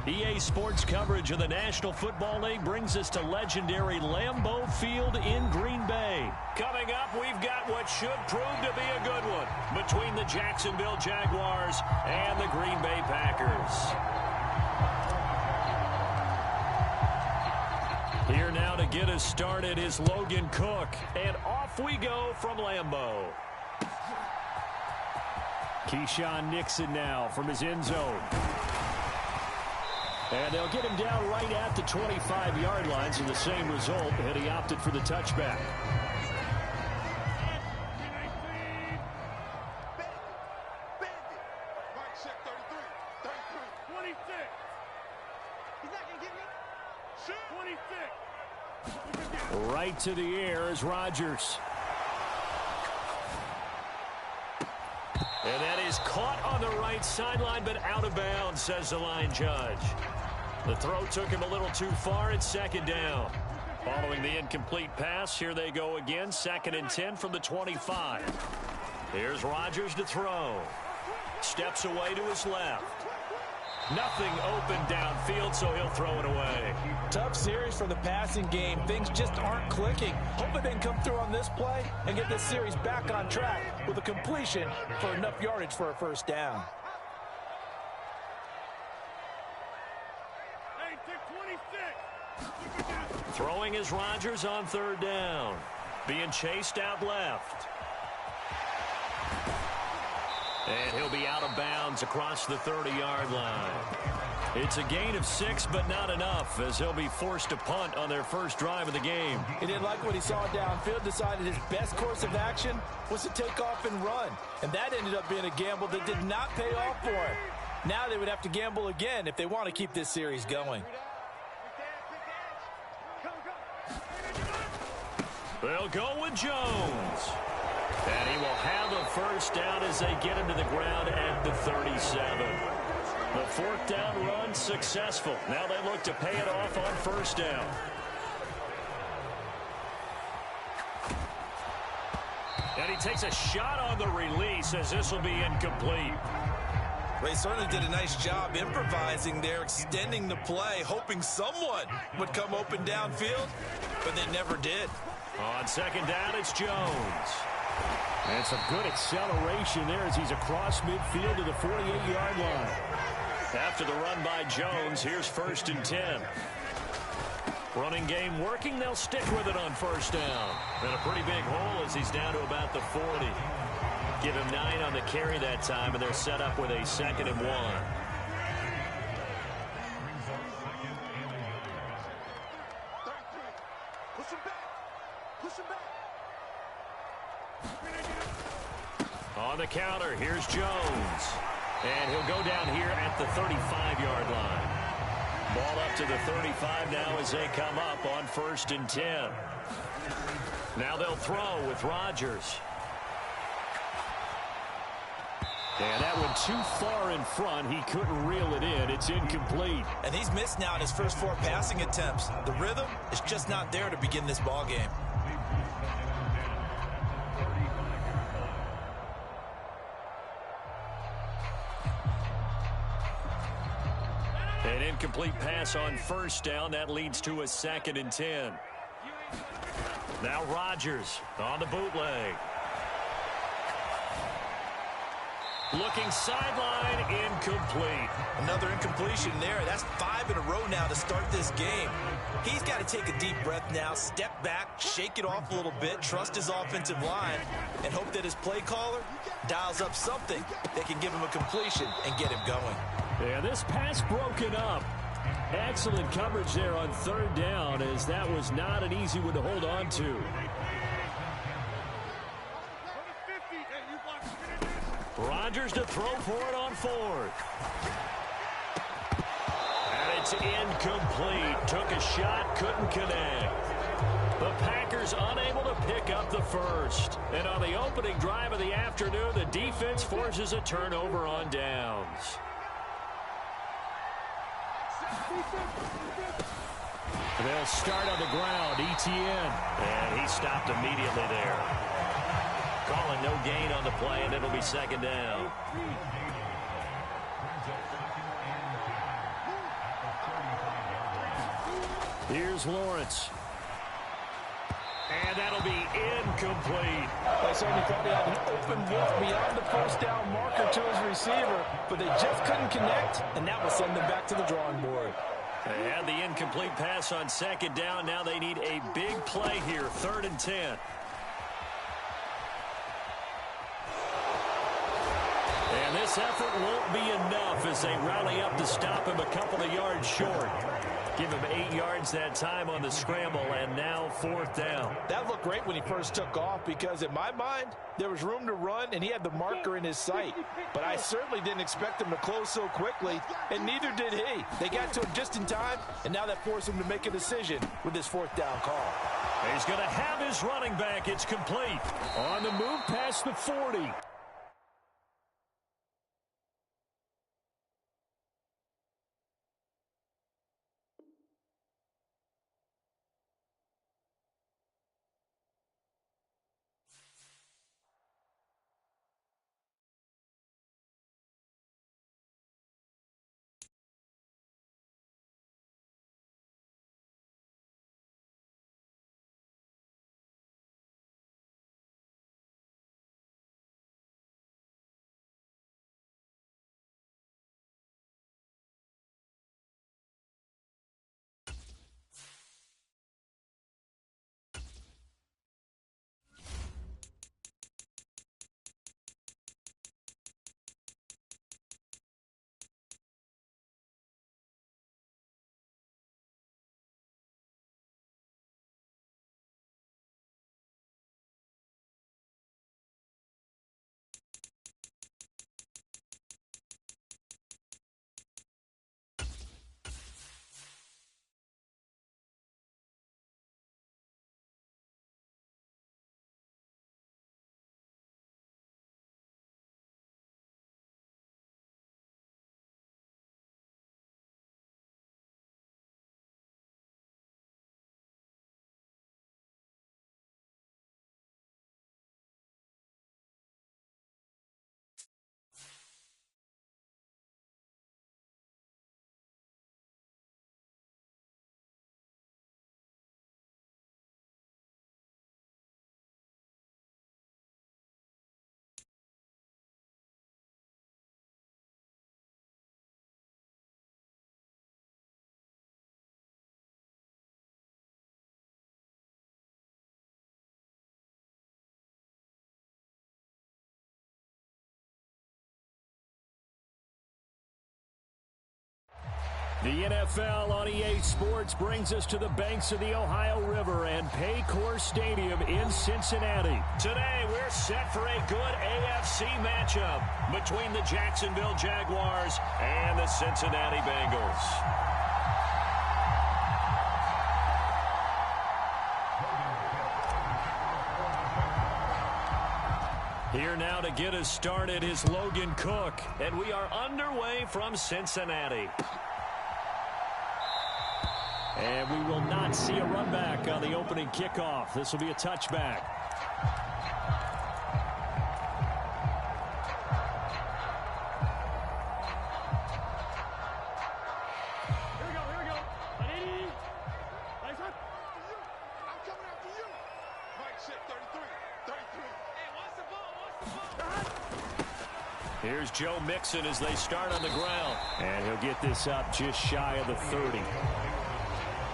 EA Sports coverage of the National Football League brings us to legendary Lambeau Field in Green Bay. Coming up, we've got what should prove to be a good one between the Jacksonville Jaguars and the Green Bay Packers. Here now to get us started is Logan Cook, and off we go from Lambeau. Keyshawn Nixon now from his end zone. And they'll get him down right at the 25-yard line, so the same result, and he opted for the touchback. Right to the air is Rodgers. And that is caught on the right sideline, but out of bounds, says the line judge. The throw took him a little too far. It's second down. Following the incomplete pass, here they go again. 2nd and 10 from the 25. Here's Rodgers to throw. Steps away to his left. Nothing open downfield, so he'll throw it away. Tough series for the passing game. Things just aren't clicking. Hoping they can come through on this play and get this series back on track with a completion for enough yardage for a first down. Throwing is Rodgers on 3rd down. Being chased out left. And he'll be out of bounds across the 30-yard line. It's a gain of 6, but not enough, as he'll be forced to punt on their first drive of the game. He didn't like what he saw downfield, decided his best course of action was to take off and run. And that ended up being a gamble that did not pay off for him. Now they would have to gamble again if they want to keep this series going. They'll go with Jones. And he will have a first down as they get him to the ground at the 37. The 4th down run successful. Now they look to pay it off on first down. And he takes a shot on the release as this will be incomplete. Well, he certainly did a nice job improvising there, extending the play, hoping someone would come open downfield, but they never did. On 2nd down, it's Jones. And some good acceleration there as he's across midfield to the 48-yard line. After the run by Jones, here's 1st and 10. Running game working. They'll stick with it on first down. And a pretty big hole as he's down to about the 40. Give him 9 on the carry that time, and they're set up with a 2nd and 1. On the counter, here's Jones. And he'll go down here at the 35-yard line. Ball up to the 35 now as they come up on 1st and 10. Now they'll throw with Rodgers. And that one too far in front. He couldn't reel it in. It's incomplete. And he's missed now in his first 4 passing attempts. The rhythm is just not there to begin this ball game. An incomplete pass on first down. That leads to a 2nd and 10. Now Rodgers on the bootleg. Looking sideline, incomplete. Another incompletion there. That's 5 in a row now to start this game. He's got to take a deep breath now, step back, shake it off a little bit, trust his offensive line, and hope that his play caller dials up something that can give him a completion and get him going. Yeah, this pass broken up. Excellent coverage there on 3rd down, as that was not an easy one to hold on to. Rodgers to throw for it on 4th. And it's incomplete. Took a shot, couldn't connect. The Packers unable to pick up the first. And on the opening drive of the afternoon, the defense forces a turnover on downs. They'll start on the ground. Etienne. And he stopped immediately there. Calling no gain on the play, and it'll be 2nd down. Here's Lawrence. And that'll be incomplete. They certainly thought he had an open look beyond the first down marker to his receiver, but they just couldn't connect, and that will send them back to the drawing board. They had the incomplete pass on second down. Now they need a big play here, 3rd and 10. And this effort won't be enough as they rally up to stop him a couple of yards short. Give him 8 yards that time on the scramble, and now 4th down. That looked great when he first took off because, in my mind, there was room to run, and he had the marker in his sight. But I certainly didn't expect him to close so quickly, and neither did he. They got to him just in time, and now that forced him to make a decision with his 4th down call. He's going to have his running back. It's complete. On the move past the 40. The NFL on EA Sports brings us to the banks of the Ohio River and Paycor Stadium in Cincinnati. Today, we're set for a good AFC matchup between the Jacksonville Jaguars and the Cincinnati Bengals. Here now to get us started is Logan Cook, and we are underway from Cincinnati. And we will not see a run back on the opening kickoff. This will be a touchback. Here we go. Ready? Nice one. I'm coming after you. Mike set 33. Hey, what's the ball? Here's Joe Mixon as they start on the ground. And he'll get this up just shy of the 30.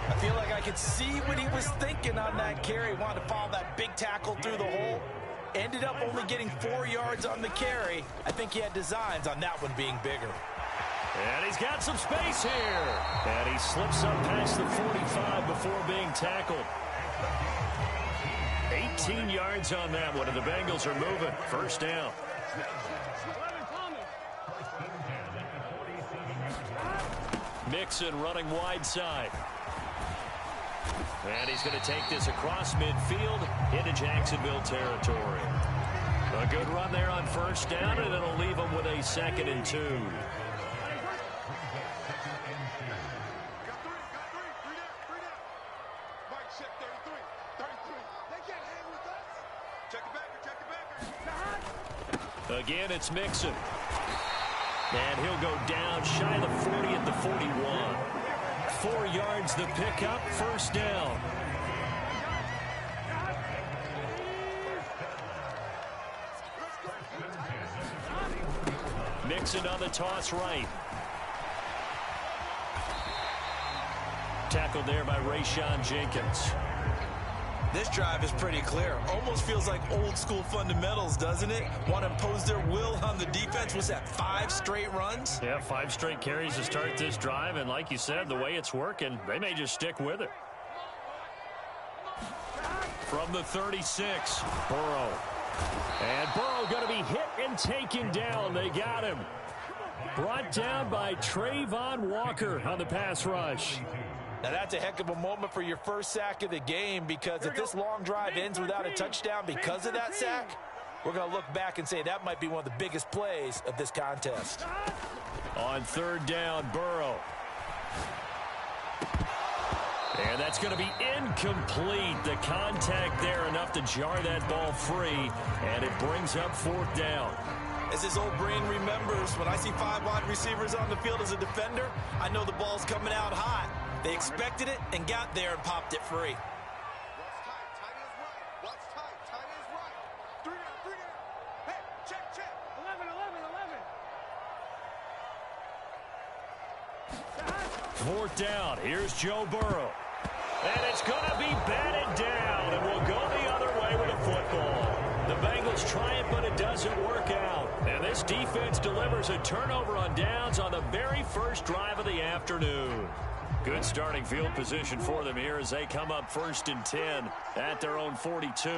I feel like I could see what he was thinking on that carry. Wanted to follow that big tackle through the hole. Ended up only getting 4 yards on the carry. I think he had designs on that one being bigger. And he's got some space here. And he slips up past the 45 before being tackled. 18 yards on that one, and the Bengals are moving. 1st down. Mixon running wide side. And he's going to take this across midfield into Jacksonville territory. A good run there on 1st down, and it'll leave him with a 2nd and 2. Got three. Mike set 33. They can't hang with us. Check it back. Again, it's Mixon. And he'll go down shy of the 40 at the 41. 4 yards the pickup, first down. Mixon on the toss right. Tackled there by Rayshon Jenkins. This drive is pretty clear. Almost feels like old school fundamentals, doesn't it? Want to impose their will on the defense. Was that 5 straight runs? Yeah, 5 straight carries to start this drive. And like you said, the way it's working, they may just stick with it. From the 36, Burrow. And Burrow going to be hit and taken down. They got him. Brought down by Trayvon Walker on the pass rush. Now, that's a heck of a moment for your first sack of the game, because if this long drive ends without a touchdown because of that sack, we're going to look back and say that might be one of the biggest plays of this contest. On 3rd down, Burrow. And that's going to be incomplete. The contact there enough to jar that ball free, and it brings up 4th down. As his old brain remembers, when I see 5 wide receivers on the field as a defender, I know the ball's coming out hot. They expected it and got there and popped it free. What's tight? Tight is right. 3 down. Hey, check. 11. 4th down. Here's Joe Burrow. And it's going to be batted down, and we'll go the other way with the football. The Bengals try it, but it doesn't work out. And this defense delivers a turnover on downs on the very first drive of the afternoon. Good starting field position for them here as they come up 1st and 10 at their own 42.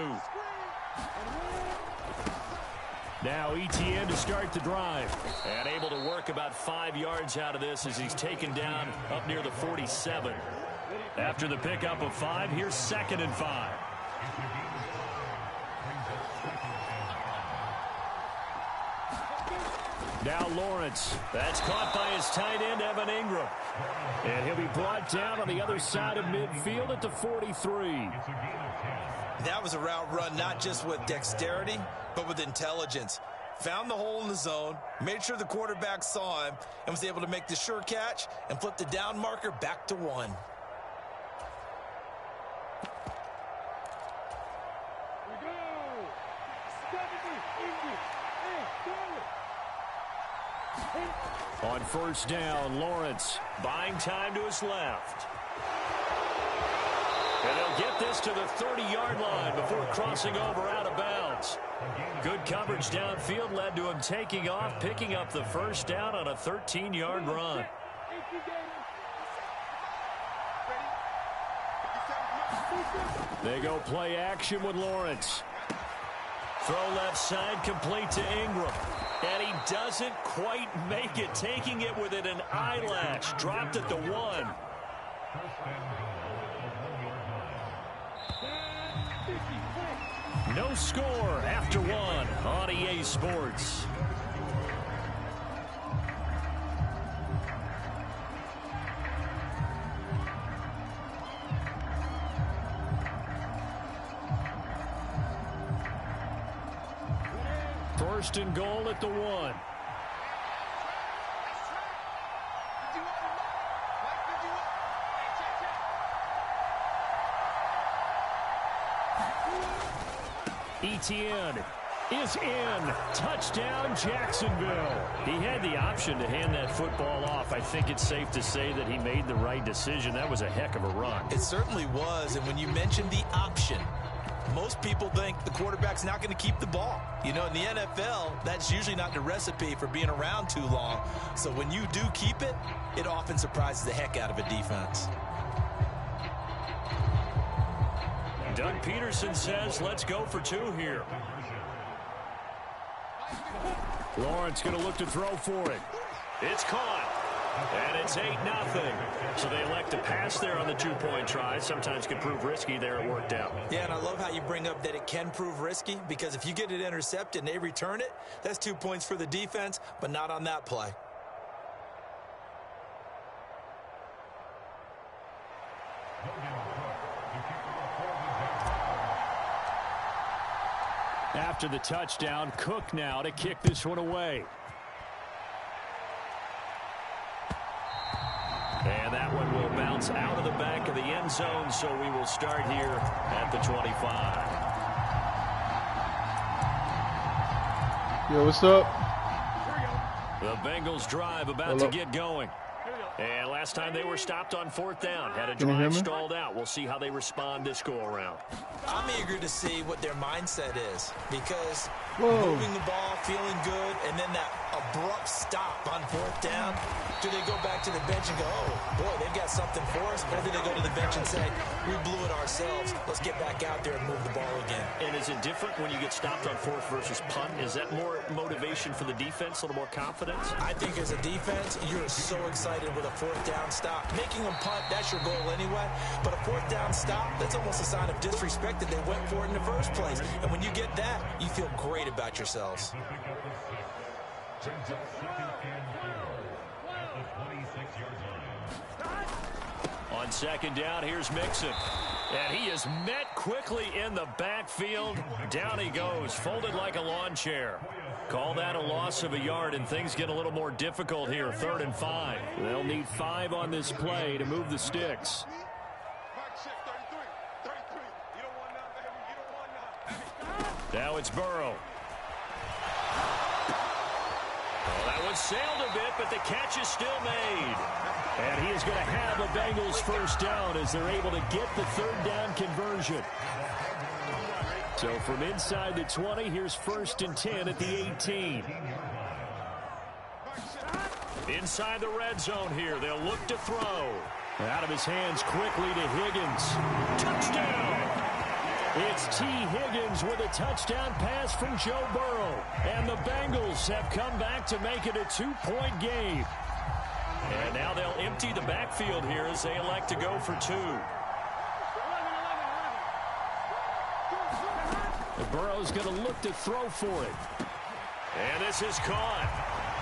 Now Etienne to start the drive. And able to work about 5 yards out of this as he's taken down up near the 47. After the pickup of 5, here's 2nd and 5. Now Lawrence. That's caught by his tight end, Evan Ingram. And he'll be brought down on the other side of midfield at the 43. That was a route run not just with dexterity, but with intelligence. Found the hole in the zone, made sure the quarterback saw him, and was able to make the sure catch and flip the down marker back to 1. On 1st down, Lawrence buying time to his left. And they'll get this to the 30-yard line before crossing over out of bounds. Good coverage downfield led to him taking off, picking up the 1st down on a 13-yard run. They go play action with Lawrence. Throw left side, complete to Ingram. And he doesn't quite make it, taking it within an eyelash. Dropped at the 1. No score after 1 on EA Sports. First and goal at the 1. Etienne is in. Touchdown, Jacksonville. He had the option to hand that football off. I think it's safe to say that he made the right decision. That was a heck of a run. It certainly was, and when you mentioned the option, most people think the quarterback's not going to keep the ball. You know, in the NFL, that's usually not the recipe for being around too long. So when you do keep it, it often surprises the heck out of a defense. Doug Peterson says, let's go for 2 here. Lawrence going to look to throw for it. It's caught. And it's 8-0. So they elect to pass there on the 2-point try. Sometimes can prove risky. There it worked out. Yeah, and I love how you bring up that it can prove risky, because if you get it intercepted and they return it, that's 2 points for the defense, but not on that play. After the touchdown, Cook now to kick this one away. And that one will bounce It's out of the back of the end zone, so we will start here at the 25. Yo, what's up? The Bengals drive about to get going. And last time they were stopped on 4th down. Had a drive stalled out. We'll see how they respond this go-around. I'm eager to see what their mindset is because Whoa. moving the ball, feeling good, and then that abrupt stop on 4th down. Do they go back to the bench and go, oh, boy, they've got something for us? Or do they go to the bench and say, we blew it ourselves. Let's get back out there and move the ball again. And is it different when you get stopped on 4th versus punt? Is that more motivation for the defense, a little more confidence? I think as a defense, you're so excited with a 4th down stop. Making them punt, that's your goal anyway. But a 4th down stop, that's almost a sign of disrespect that they went for it in the first place. And when you get that, you feel great about yourselves. On 2nd down, here's Mixon. And he is met quickly in the backfield. Down he goes, folded like a lawn chair. Call that a loss of a yard, and things get a little more difficult here. 3rd and 5. They'll need 5 on this play to move the sticks. Now it's Burrow. Well, that one sailed a bit, but the catch is still made. And he is going to have a Bengals 1st down as they're able to get the 3rd down conversion. So from inside the 20, here's 1st and 10 at the 18. Inside the red zone here, they'll look to throw. Out of his hands quickly to Higgins. Touchdown! It's T. Higgins with a touchdown pass from Joe Burrow. And the Bengals have come back to make it a 2-point game. And now they'll empty the backfield here as they elect to go for 2. Burrow's going to look to throw for it. And this is caught.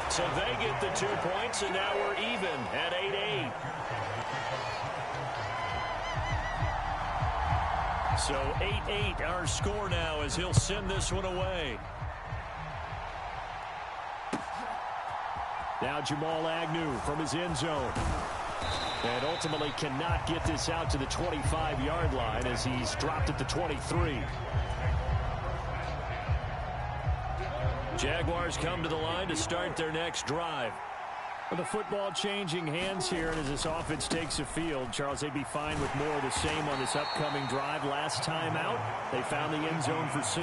So they get the 2 points, and now we're even at 8-8. So 8-8 our score now as he'll send this one away. Now Jamal Agnew from his end zone. And ultimately cannot get this out to the 25-yard line as he's dropped at the 23. Jaguars come to the line to start their next drive. With the football changing hands here, and as this offense takes the field, Charles, they'd be fine with more of the same on this upcoming drive. Last time out, they found the end zone for 6.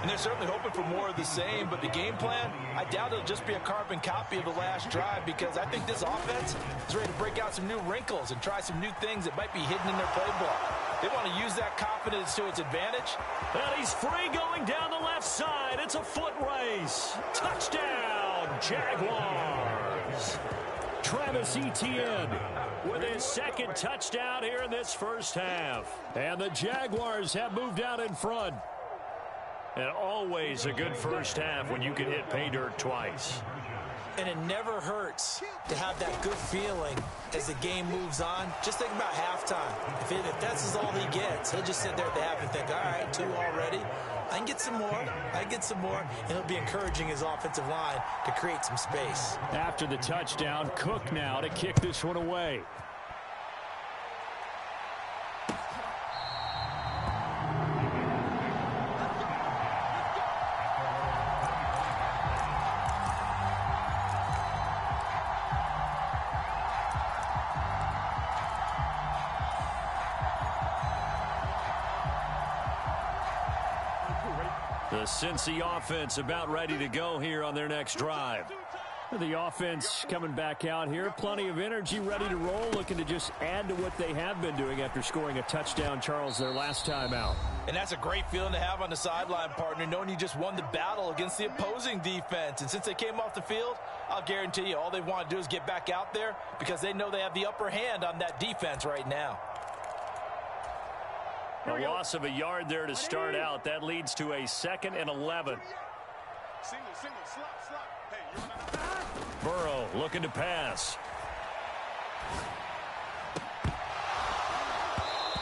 And they're certainly hoping for more of the same, but the game plan, I doubt it'll just be a carbon copy of the last drive because I think this offense is ready to break out some new wrinkles and try some new things that might be hidden in their playbook. They want to use that confidence to its advantage. And he's free going down the left side. It's a foot race. Touchdown, Jaguars. Travis Etienne with his 2nd touchdown here in this 1st half. And the Jaguars have moved out in front. And always a good 1st half when you can hit pay dirt twice. And it never hurts to have that good feeling as the game moves on. Just think about halftime. If that's all he gets, he'll just sit there at the half and think, all right, 2 already. I can get some more. I can get some more. And he'll be encouraging his offensive line to create some space. After the touchdown, Cook now to kick this one away. The Cincy offense about ready to go here on their next drive. The offense coming back out here. Plenty of energy, ready to roll, looking to just add to what they have been doing after scoring a touchdown, Charles, their last time out. And that's a great feeling to have on the sideline, partner, knowing you just won the battle against the opposing defense. And since they came off the field, I'll guarantee you all they want to do is get back out there because they know they have the upper hand on that defense right now. A loss of a yard there to start out. That leads to a 2nd and 11. Single, slot. Hey, Burrow looking to pass.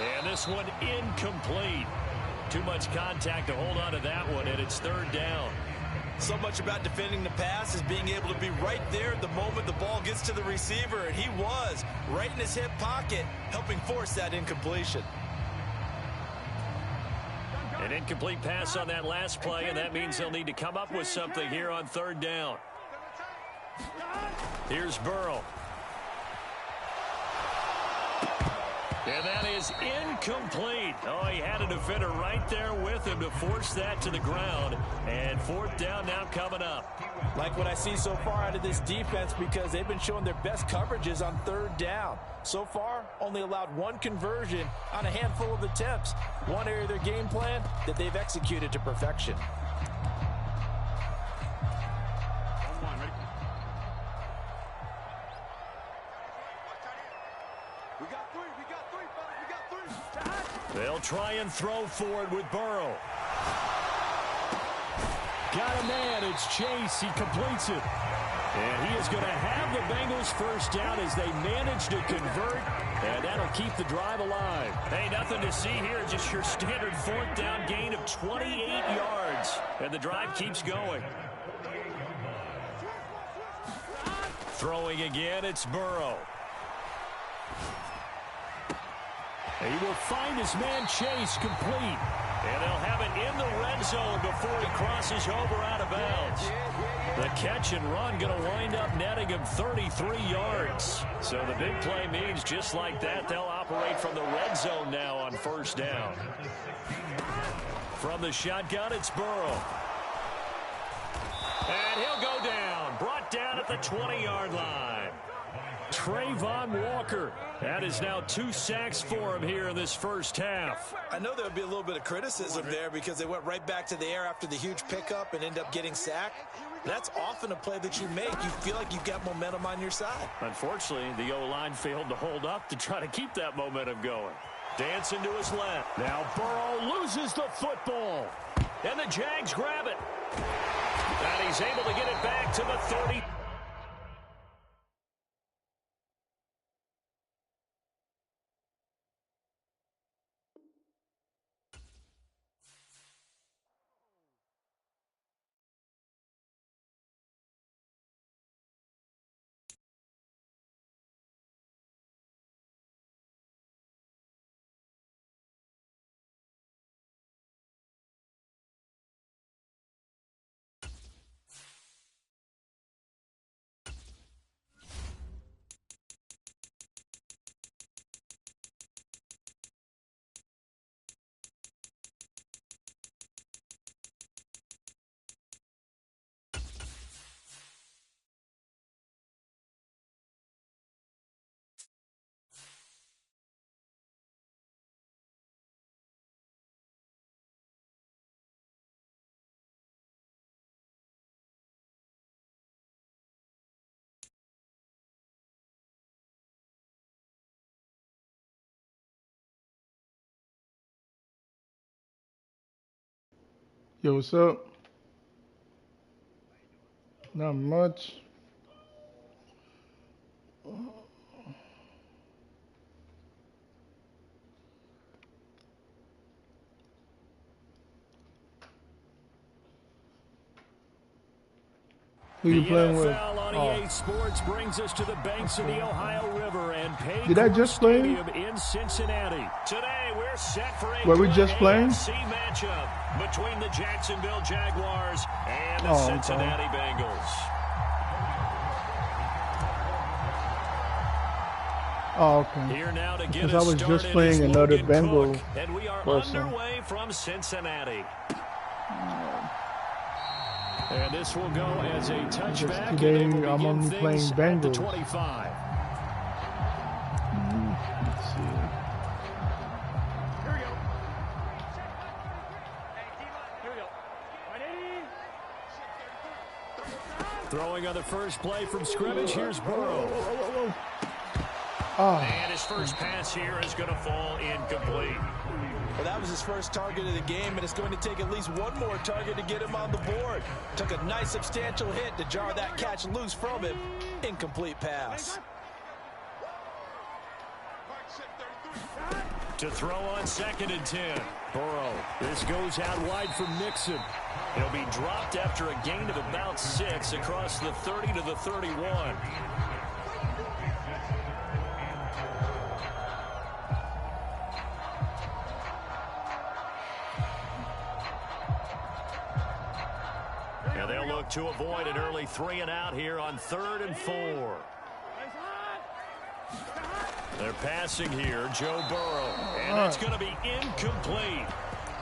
And this one incomplete. Too much contact to hold on to that one, and it's 3rd down. So much about defending the pass is being able to be right there at the moment the ball gets to the receiver, and he was right in his hip pocket, helping force that incompletion. An incomplete pass on that last play, and that means they'll need to come up with something here on third down. Here's Burrow. And that is incomplete. Oh, he had a defender right there with him to force that to the ground. And fourth down now coming up. Like what I see so far out of this defense, because they've been showing their best coverages on third down. So far, only allowed one conversion on a handful of attempts. One area of their game plan that they've executed to perfection. They'll try and throw forward with Burrow. Got a man. It's Chase. He completes it. And he is going to have the Bengals first down as they manage to convert. And that'll keep the drive alive. Hey, nothing to see here. Just your standard fourth down gain of 28 yards. And the drive keeps going. Throwing again, it's Burrow. He will find his man Chase complete. And they'll have it in the red zone before he crosses over out of bounds. The catch and run going to wind up netting him 33 yards. So the big play means just like that, they'll operate from the red zone now on first down. From the shotgun, it's Burrow. And he'll go down. Brought down at the 20-yard line. Trayvon Walker. That is now 2 sacks for him here in this first half. I know there'll be a little bit of criticism there because they went right back to the air after the huge pickup and end up getting sacked. That's often a play that you make. You feel like you've got momentum on your side. Unfortunately, the O-line failed to hold up to try to keep that momentum going. Dancing to his left. Now Burrow loses the football. And the Jags grab it. And he's able to get it back to the 30. Yo, what's up? Not much. Who you playing with? NFL on EA Sports brings us to the banks of the Ohio River and Did I just play? Stadium in Cincinnati. Today we're set for a Were we just playing? AFC matchup between the Jacksonville Jaguars and the Cincinnati Bengals. Oh, okay. Here now to get Because I was started just playing another Bengal Cook, and we are person. underway from Cincinnati. And this will go as a touchback. Today and I'm only playing at the Bengals. 25. Let's see. Throwing on the first play from scrimmage. Here's Burrow. Oh. And his first pass here is going to fall incomplete. Well, that was his first target of the game, and it's going to take at least one more target to get him on the board. Took a nice substantial hit to jar that catch loose from him. Incomplete pass. To throw on 2nd and 10. Burrow. This goes out wide for Mixon. He'll be dropped after a gain of about 6 across the 30 to the 31. And they'll look to avoid an early 3 and out here on 3rd and 4. They're passing here, Joe Burrow. And it's going to be incomplete.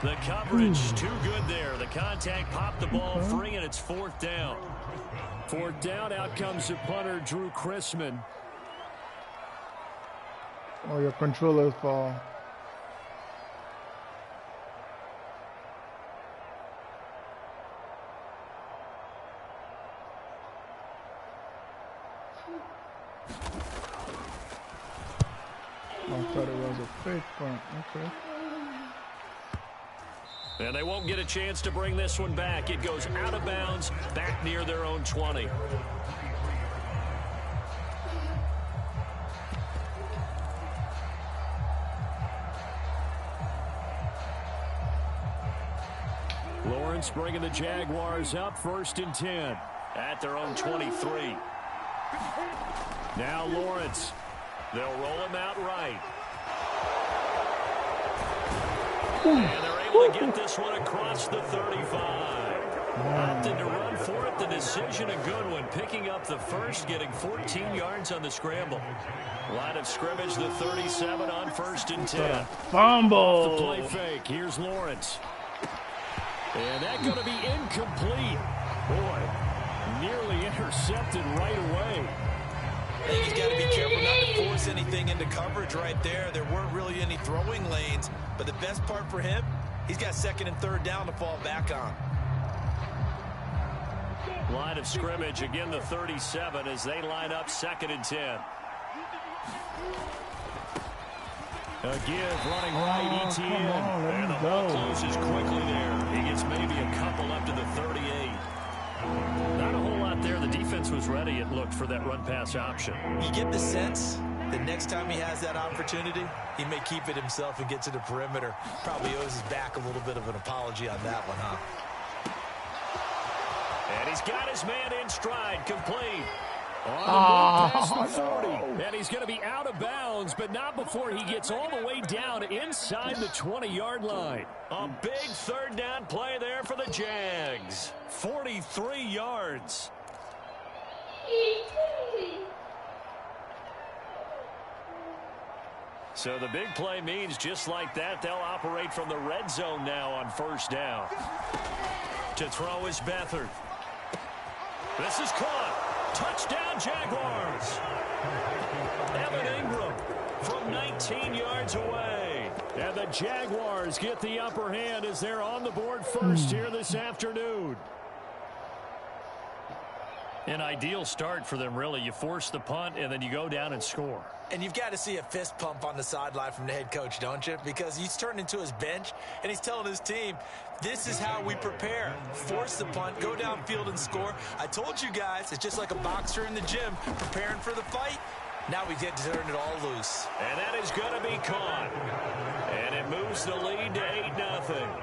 The coverage too good there. The contact popped the ball free, and it's 4th down. 4th down, out comes the punter, Drew Chrisman. Oh, your controller's fall. I thought it was a fake punt. Okay. And they won't get a chance to bring this one back. It goes out of bounds, back near their own 20. Lawrence bringing the Jaguars up, 1st and 10 at their own 23. Now Lawrence. They'll roll him out right. And they're able to get this one across the 35. Opted to run for it. The decision a good one. Picking up the first, getting 14 yards on the scramble. Line of scrimmage, the 37 on 1st and 10. Fumble. Off the play fake. Here's Lawrence. And that's going to be incomplete. Boy, nearly intercepted right away. I think he's got to be careful not to force anything into coverage right there. There weren't really any throwing lanes. But the best part for him, he's got 2nd and 3rd down to fall back on. Line of scrimmage, again the 37 as they line up 2nd and 10. A give running right, ETN. And the ball closes quickly there. He gets maybe a couple up to the 38. Not a whole lot there. The defense was ready, it looked, for that run-pass option. You get the sense that next time he has that opportunity, he may keep it himself and get to the perimeter. Probably owes his back a little bit of an apology on that one, huh? And he's got his man in stride, complete. On the move past the 40. And he's going to be out of bounds, but not before he gets all the way down inside the 20-yard line. A big 3rd down play there for the Jags. 43 yards. So the big play means just like that, they'll operate from the red zone now on 1st down. To throw is Beathard. This is caught. Touchdown, Jaguars. Evan Ingram from 19 yards away. And the Jaguars get the upper hand as they're on the board first here this afternoon. An ideal start for them, really. You force the punt, and then you go down and score. And you've got to see a fist pump on the sideline from the head coach, don't you? Because he's turned into his bench, and he's telling his team, this is how we prepare. Force the punt, go downfield and score. I told you guys, it's just like a boxer in the gym preparing for the fight. Now we get to turn it all loose. And that is going to be caught. And it moves the lead to 8-0.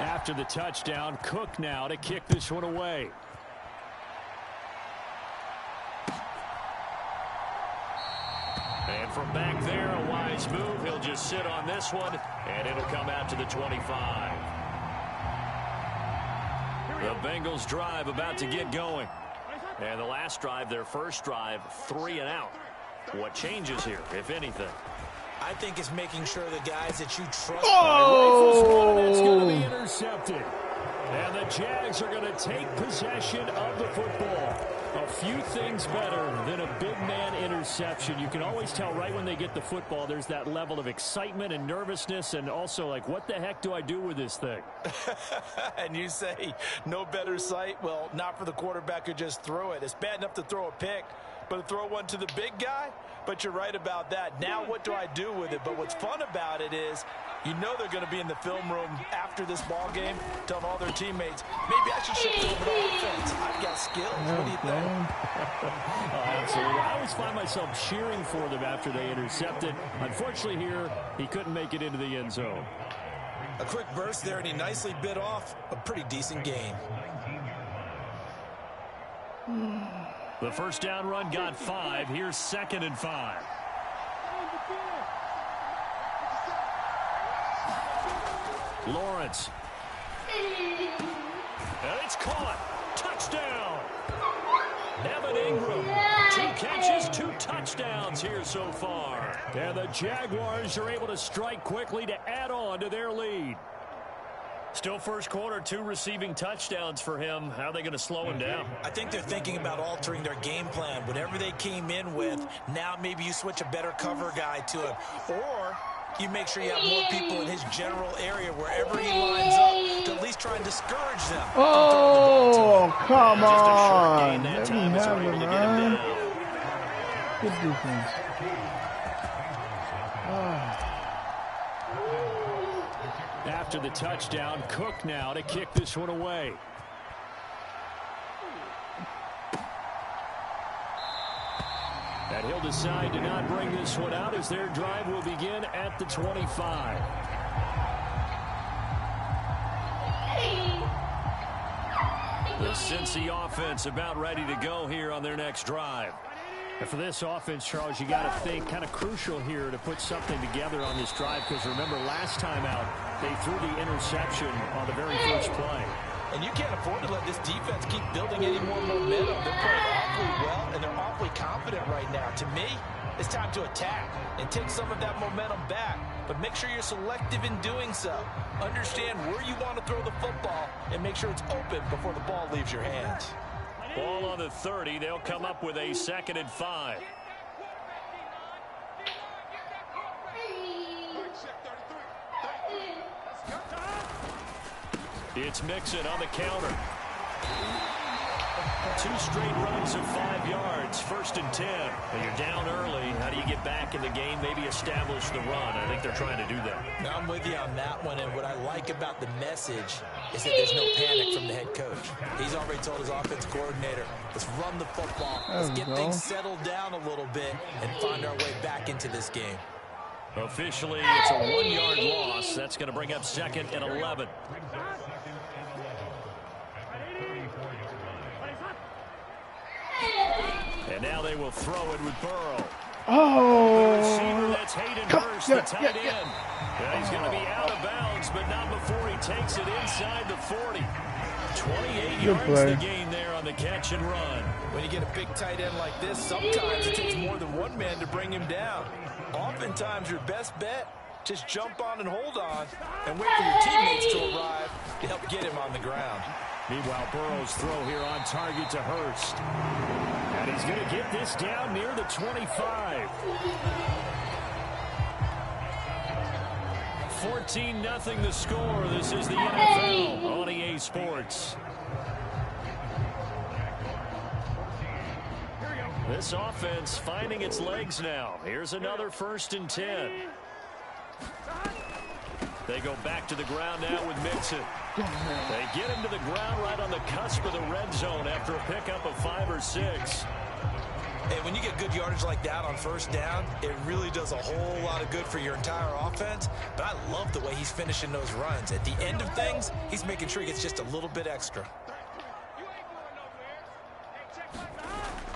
After the touchdown, Cook now to kick this one away. And from back there, a wise move. He'll just sit on this one, and it'll come out to the 25. The Bengals drive about to get going. And the last drive, their first drive, 3 and out. What changes here, if anything? I think it's making sure the guys that you trust. It's going to be intercepted. And the Jags are going to take possession of the football. A few things better than a big man interception. You can always tell right when they get the football, there's that level of excitement and nervousness, and also like, what the heck do I do with this thing? And you say no better sight? Well, not for the quarterback who just threw it. It's bad enough to throw a pick, but to throw one to the big guy. But you're right about that. Now what do I do with it? But what's fun about it is you know they're going to be in the film room after this ball game telling all their teammates, maybe I should shift over to offense. I've got skills. What do you think? Absolutely. I always find myself cheering for them after they intercept it. Unfortunately here, he couldn't make it into the end zone. A quick burst there, and he nicely bit off a pretty decent gain. The first down run got 5. Here's 2nd and 5. Lawrence. And it's caught. Touchdown. Evan Ingram. 2 catches, 2 touchdowns here so far. And the Jaguars are able to strike quickly to add on to their lead. Still first quarter, 2 receiving touchdowns for him. How are they going to slow him down? I think they're thinking about altering their game plan. Whatever they came in with, now maybe you switch a better cover guy to him. Or you make sure you have more people in his general area wherever he lines up to at least try and discourage them. Oh, come on. That Let me time is have able it, to get him man. down. Good defense. After the touchdown, Cook now to kick this one away. And he'll decide to not bring this one out as their drive will begin at the 25. The Cincy offense about ready to go here on their next drive. And for this offense, Charles, you got to think kind of crucial here to put something together on this drive, because remember last time out they threw the interception on the very first play. And you can't afford to let this defense keep building any more momentum. They're playing awfully well, and they're awfully confident right now. To me, it's time to attack and take some of that momentum back. But make sure you're selective in doing so. Understand where you want to throw the football and make sure it's open before the ball leaves your hands. Ball on the 30. They'll come up with a 2nd and 5. It's Mixon on the counter. 2 straight runs of 5 yards. 1st and 10. And you're down early. How do you get back in the game? Maybe establish the run. I think they're trying to do that. Now I'm with you on that one, and what I like about the message is that there's no panic from the head coach. He's already told his offense coordinator, let's run the football. Let's get things settled down a little bit and find our way back into this game. Officially, it's a 1-yard loss. That's going to bring up 2nd and 11. And now they will throw it with Burrow. Oh. The receiver, that's Hayden Hurst, the tight end. Yeah, he's going to be out of bounds, but not before he takes it inside the 40. 28 yards the gain there on the catch and run. When you get a big tight end like this, sometimes it takes more than one man to bring him down. Oftentimes, your best bet, just jump on and hold on and wait for your teammates to arrive to help get him on the ground. Meanwhile, Burrow's throw here on target to Hurst. And he's going to get this down near the 25. 14-0 the score. This is the NFL on EA Sports. This offense finding its legs now. Here's another 1st and 10. They go back to the ground now with Mixon. They get him to the ground right on the cusp of the red zone after a pickup of 5 or 6. And when you get good yardage like that on 1st down, it really does a whole lot of good for your entire offense. But I love the way he's finishing those runs. At the end of things, he's making sure he gets just a little bit extra.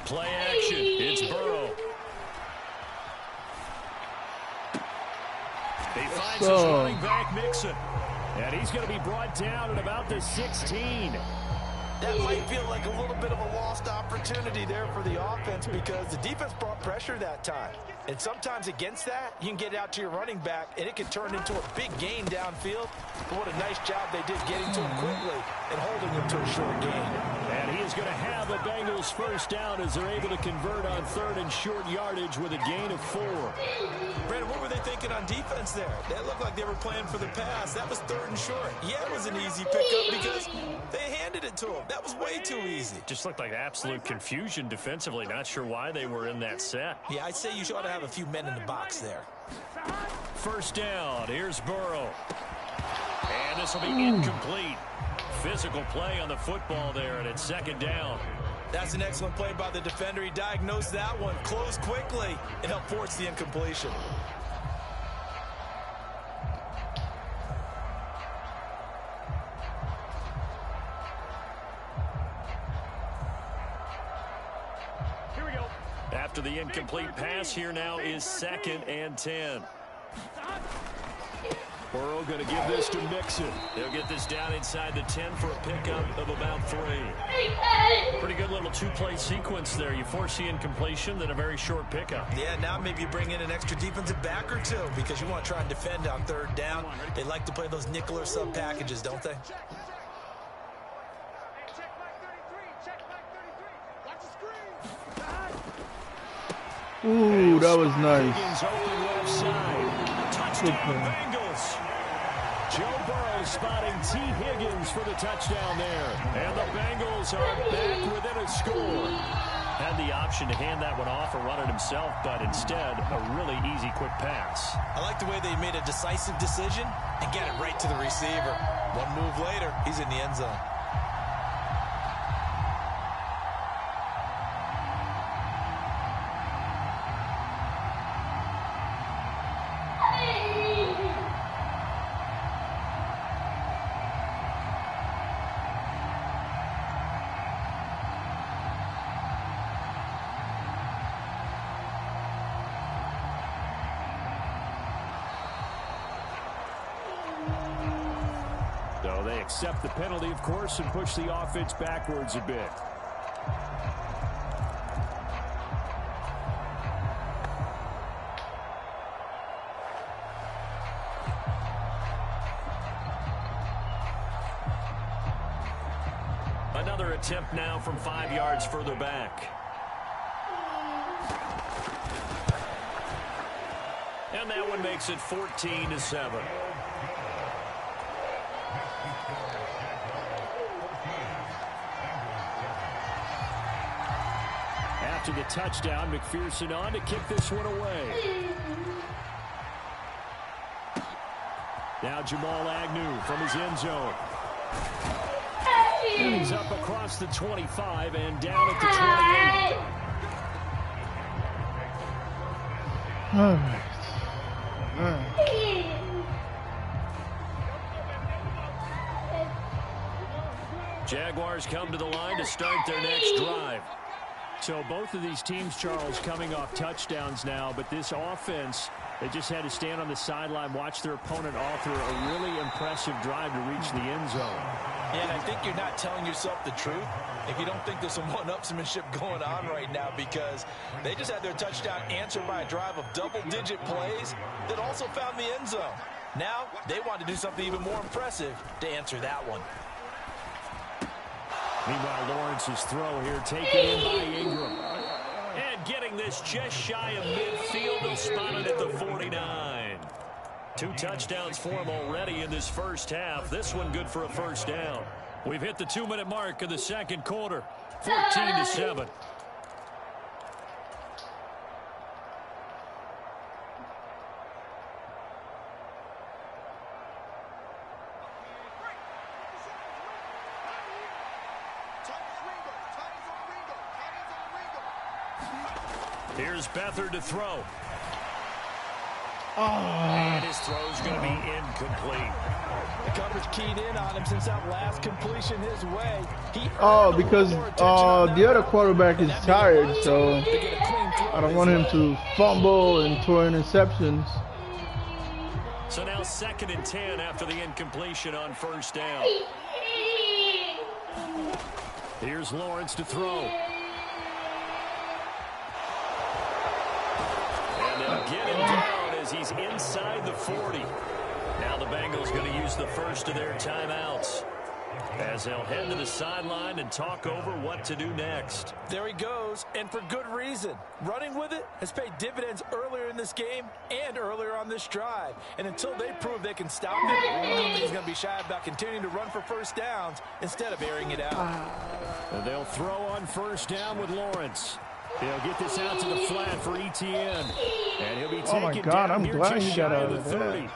Play action. It's Burrow. He finds his running back, Mixon. And he's going to be brought down at about the 16. That might feel like a little bit of a lost opportunity there for the offense because the defense brought pressure that time. And sometimes against that, you can get it out to your running back, and it can turn into a big gain downfield. But what a nice job they did getting to him quickly and holding him to a short gain. And he is going to have a Bengals 1st down as they're able to convert on 3rd and short yardage with a gain of 4. Brandon, what were they thinking on defense there? They looked like they were playing for the pass. That was 3rd and short. Yeah, it was an easy pickup because they handed it to him. That was way too easy. Just looked like absolute confusion defensively. Not sure why they were in that set. Yeah, I'd say you ought to have a few men in the box there. First down. Here's Burrow. And this will be incomplete. Physical play on the football there, and it's 2nd down. That's an excellent play by the defender. He diagnosed that one, closed quickly, and helped force the incompletion. Here we go. After the incomplete pass, here now is 2nd and 10. Burrow going to give this to Mixon. They'll get this down inside the 10 for a pickup of about 3. Pretty good little 2-play sequence there. You force the incompletion, then a very short pickup. Yeah, now maybe you bring in an extra defensive back or 2 because you want to try and defend on 3rd down. They like to play those nickel or sub packages, don't they? Ooh, that was nice. Touchdown Bengals. Joe Burrow spotting T. Higgins for the touchdown there. And the Bengals are back within a score. Had the option to hand that one off or run it himself, but instead, a really easy, quick pass. I like the way they made a decisive decision and get it right to the receiver. One move later, he's in the end zone. So they accept the penalty, of course, and push the offense backwards a bit. Another attempt now from 5 yards further back. And that one makes it 14-7. After the touchdown, McPherson on to kick this one away. Now Jamal Agnew from his end zone. And he's up across the 25 and down at the 28. All right. Jaguars come to the line to start their next drive. So both of these teams, Charles, coming off touchdowns now, but this offense, they just had to stand on the sideline, watch their opponent author a really impressive drive to reach the end zone. Yeah, and I think you're not telling yourself the truth if you don't think there's some one-upsmanship going on right now, because they just had their touchdown answered by a drive of double-digit plays that also found the end zone. Now they want to do something even more impressive to answer that one. Meanwhile, Lawrence's throw here taken in by Ingram. And getting this just shy of midfield and spotted at the 49. 2 touchdowns for him already in this first half. This one good for a first down. We've hit the 2-minute mark of the second quarter. 14-7. Here's Beathard to throw. And his throw's going to be incomplete. The coverage keyed in on him since that last completion his way. Because the other quarterback is tired, so I don't want him to fumble and throw interceptions. So now 2nd and 10 after the incompletion on first down. Here's Lawrence to throw. And they'll get him down as he's inside the 40. Now the Bengals going to use the first of their timeouts as they'll head to the sideline and talk over what to do next. There he goes. throws, and for good reason. Running with it has paid dividends earlier in this game and earlier on this drive. And until they prove they can stop it, I don't think he's going to be shy about continuing to run for first downs instead of airing it out. And they'll throw on first down with Lawrence. He'll get this out to the flat for ETN. And he'll be taken Oh my God, I'm glad he got out of there.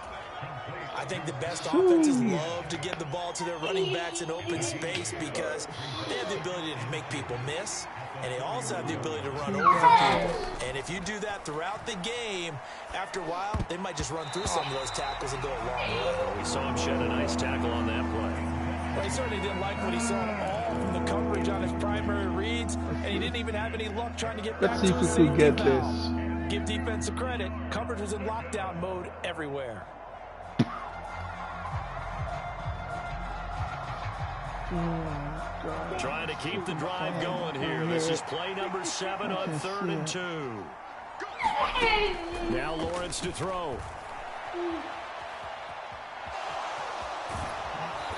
I think the best offenses love to give the ball to their running backs in open space because they have the ability to make people miss, and they also have the ability to run over people. And if you do that throughout the game, after a while, they might just run through some of those tackles and go a long way. We saw him shed a nice tackle on that play. Well, he certainly didn't like what he saw all from the coverage on his primary reads, and he didn't even have any luck trying to get back to the Let's see if we could get foul. this. Give defense a credit. Coverage was in lockdown mode everywhere. Trying to keep the drive going here. This is play number 7 on 3rd and 2. Now Lawrence to throw.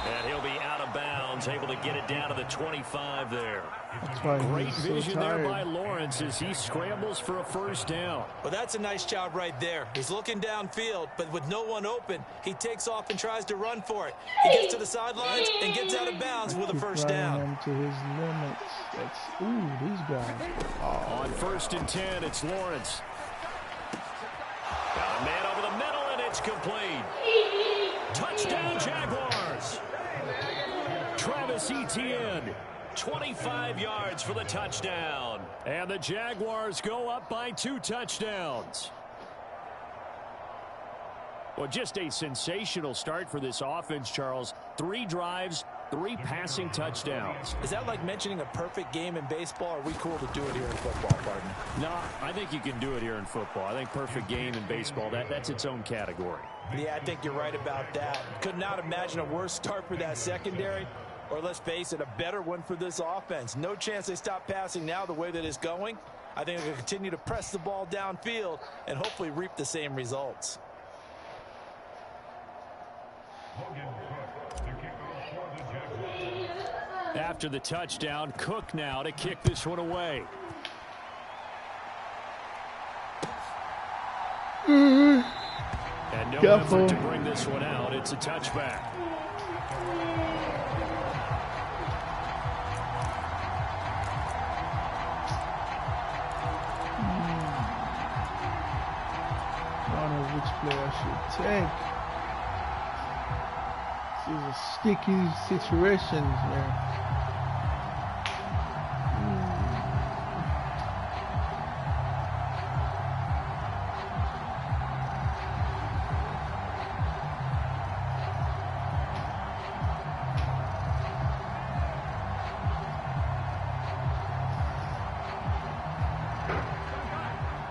And he'll be out of bounds, able to get it down to the 25 there. Great vision there by Lawrence as he scrambles for a first down. Well, that's a nice job right there. He's looking downfield, but with no one open, he takes off and tries to run for it. He gets to the sidelines and gets out of bounds with a first down. To his limits. Ooh, these guys. On 1st and 10, it's Lawrence. Got a man over the middle, and it's complete. Touchdown, Jaguars. Travis Etienne, 25 yards for the touchdown. And the Jaguars go up by 2 touchdowns. Well, just a sensational start for this offense, Charles. 3 drives, 3 passing touchdowns. Is that like mentioning a perfect game in baseball? Or are we cool to do it here in football, partner? No, I think you can do it here in football. I think perfect game in baseball, that's its own category. Yeah, I think you're right about that. Could not imagine a worse start for that secondary. Or let's face it, a better one for this offense. No chance they stop passing now the way that it's going. I think they'll continue to press the ball downfield and hopefully reap the same results. After the touchdown, Cook now to kick this one away. And no effort to bring this one out. It's a touchback. I don't know which play I should take. This is a sticky situation here.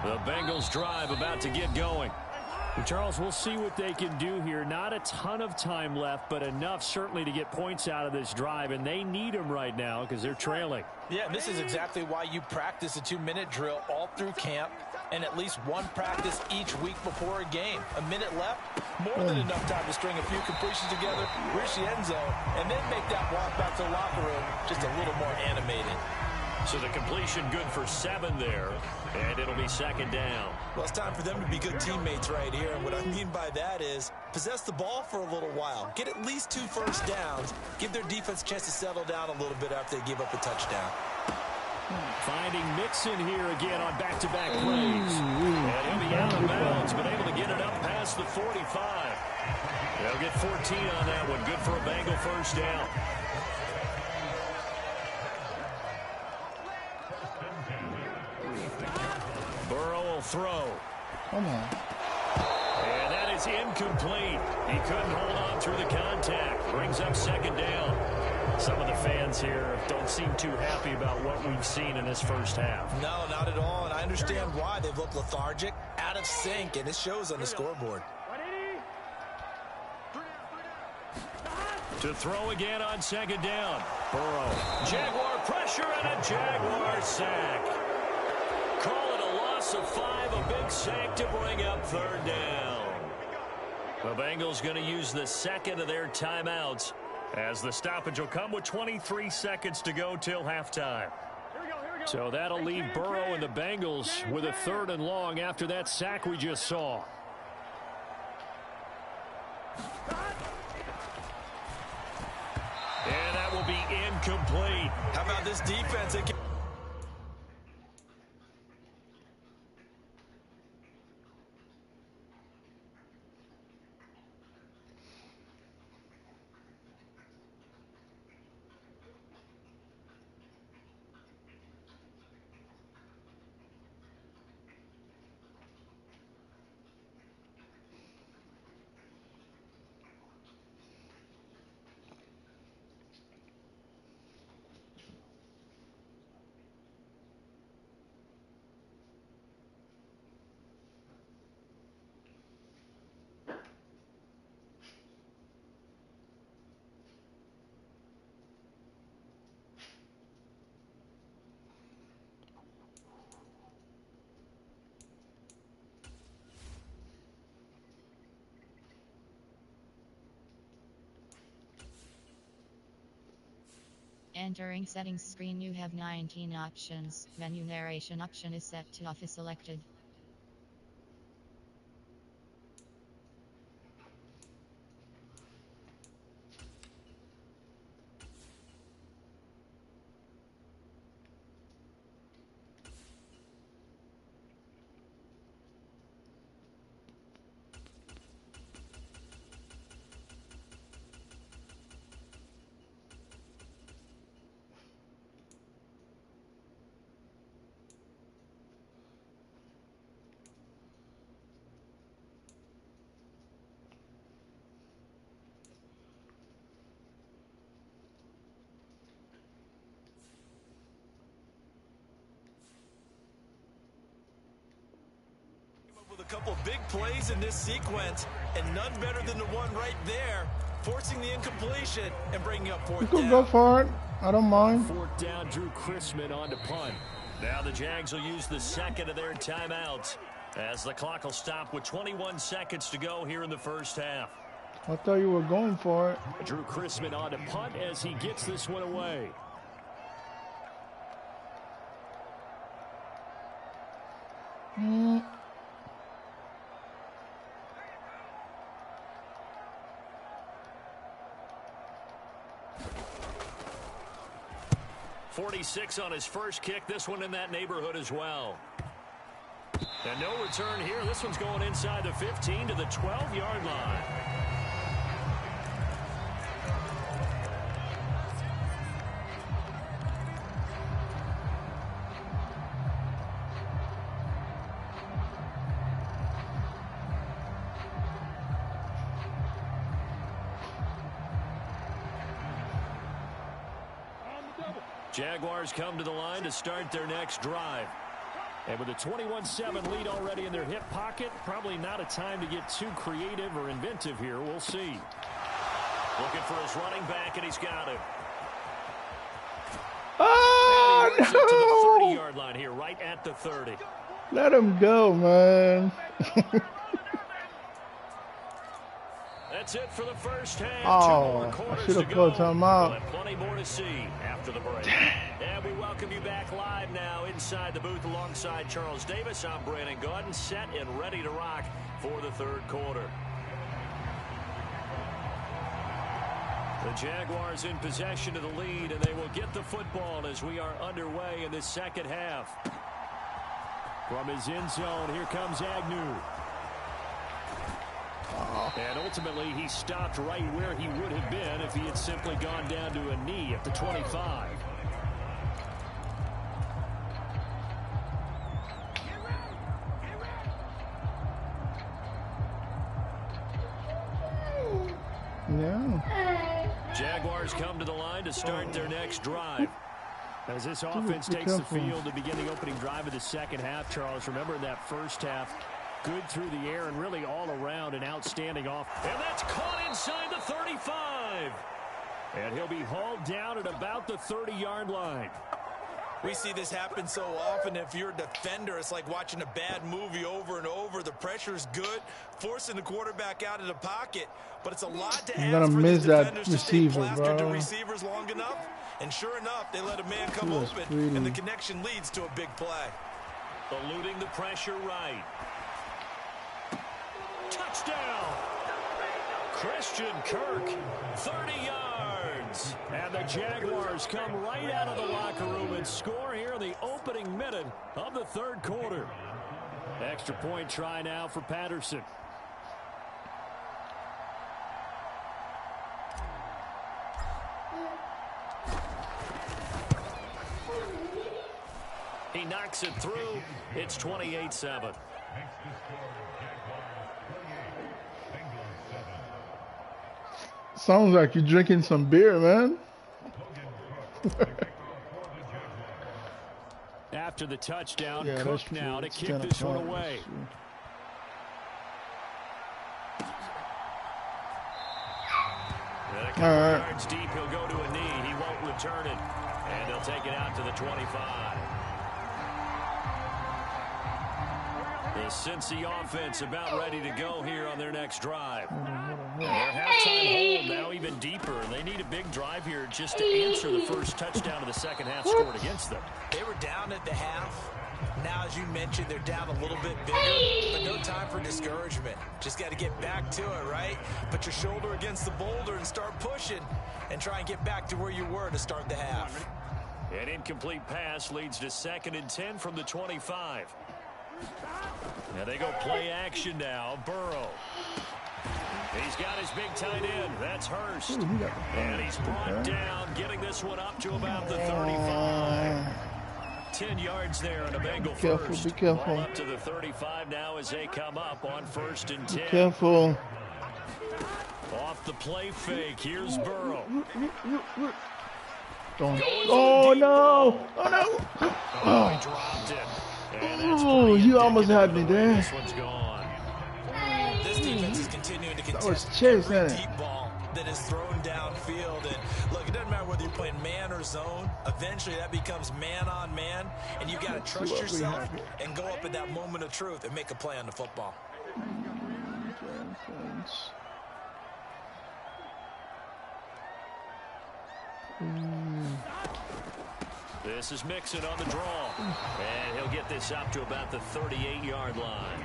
The Bengals drive about to get going. Well, Charles, we'll see what they can do here. Not a ton of time left, but enough certainly to get points out of this drive, and they need them right now because they're trailing. Yeah, this is exactly why you practice a 2-minute drill all through camp and at least one practice each week before a game. A minute left, more than enough time to string a few completions together, reach the end zone, and then make that walk back to the locker room just a little more animated. So the completion good for 7 there, and it'll be 2nd down. Well, it's time for them to be good teammates right here. And what I mean by that is possess the ball for a little while. Get at least 2 first downs. Give their defense a chance to settle down a little bit after they give up a touchdown. Finding Mixon here again on back-to-back plays. And he'll be out of bounds, but able to get it up past the 45. They'll get 14 on that one. Good for a Bengal first down. Burrow will throw. Come on. And that is incomplete. He couldn't hold on through the contact. Brings up 2nd down. Some of the fans here don't seem too happy about what we've seen in this first half. No, not at all, and I understand why. They've looked lethargic, out of sync, and it shows on the scoreboard. To throw again on 2nd down. Burrow. Jaguar pressure and a Jaguar sack. Call it a loss of 5, a big sack to bring up 3rd down. The Bengals going to use the 2nd of their timeouts as the stoppage will come with 23 seconds to go till halftime. So that'll leave Burrow and the Bengals with a 3rd and long after that sack we just saw. And that will be incomplete. How about this defense? Entering settings screen, you have 19 options. Menu narration option is set to off is selected. A couple of big plays in this sequence, and none better than the one right there, forcing the incompletion and bringing up 4th You down. can go for it. I don't mind. 4th down, Drew Chrisman on to punt. Now the Jags will use the 2nd of their timeouts as the clock will stop with 21 seconds to go here in the first half. I thought you were going for it. Drew Chrisman on to punt as he gets this one away. Mm. 46 on his first kick. This one in that neighborhood as well. And no return here. This one's going inside the 15 to the 12-yard line. Jaguars come to the line to start their next drive. And with a 21-7 lead already in their hip pocket, probably not a time to get too creative or inventive here. We'll see. Looking for his running back, and he's got him. Oh, and he to the no! 30-yard line here, right at the 30. Let him go, man. That's it for the first half. Oh, I should have called timeout. We'll have plenty more to see after the break. And we welcome you back live now inside the booth alongside Charles Davis. I'm Brandon Gaudin, set and ready to rock for the third quarter. The Jaguars in possession of the lead, and they will get the football as we are underway in this second half. From his end zone, here comes Agnew. And ultimately, he stopped right where he would have been if he had simply gone down to a knee at the 25. Yeah. Jaguars come to the line to start their next drive. As this offense takes the field to begin the opening drive of the second half, Charles, remember in that first half, good through the air and really all around an outstanding offense. And that's caught inside the 35. And he'll be hauled down at about the 30-yard line. We see this happen so often. If you're a defender, it's like watching a bad movie over and over. The pressure is good, forcing the quarterback out of the pocket. But it's a lot to ask for these defenders to stay plastered to receivers long enough. And sure enough, they let a man come open, and the connection leads to a big play. Eluding the pressure right. Touchdown! Christian Kirk, 30 yards. And the Jaguars come right out of the locker room and score here in the opening minute of the third quarter. Extra point try now for Patterson. He knocks it through. It's 28-7. Sounds like you're drinking some beer, man. After the touchdown, Cook now to kick this one away. And a couple yards deep, he'll go to a knee. He won't return it. And they'll take it out to the 25. The Cincy offense about ready to go here on their next drive. Their halftime hold now even deeper. They need a big drive here just to answer the first touchdown of the second half scored against them. They were down at the half. Now, as you mentioned, they're down a little bit bigger, but no time for discouragement. Just got to get back to it, right? Put your shoulder against the boulder and start pushing and try and get back to where you were to start the half. An incomplete pass leads to 2nd and 10 from the 25. Now they go play action now. Burrow. He's got his big tight end. That's Hurst. And he's brought down, getting this one up to about the 35. 10 yards there on a Bengal first. Be careful. Ball up to the 35 now as they come up on 1st and 10. Be careful. Off the play fake. Here's Burrow. Oh, no. Oh, no. Oh, he dropped it. Oh, you almost had me there. This one's gone. This defense is continuing to contest every deep ball that is thrown downfield. And look, it doesn't matter whether you're playing man or zone. Eventually, that becomes man on man, and you got to trust yourself and go up at that moment of truth and make a play on the football. This is Mixon on the draw. And he'll get this up to about the 38-yard line.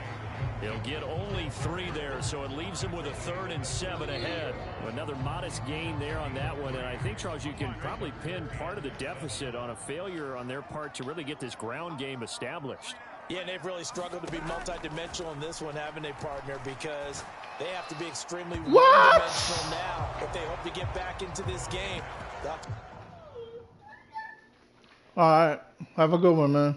He'll get only 3 there, so it leaves him with a 3rd and 7 ahead. Another modest gain there on that one. And I think, Charles, you can probably pin part of the deficit on a failure on their part to really get this ground game established. Yeah, and they've really struggled to be multidimensional in this one, haven't they, partner? Because they have to be extremely one-dimensional now if they hope to get back into this game. All right. Have a good one, man.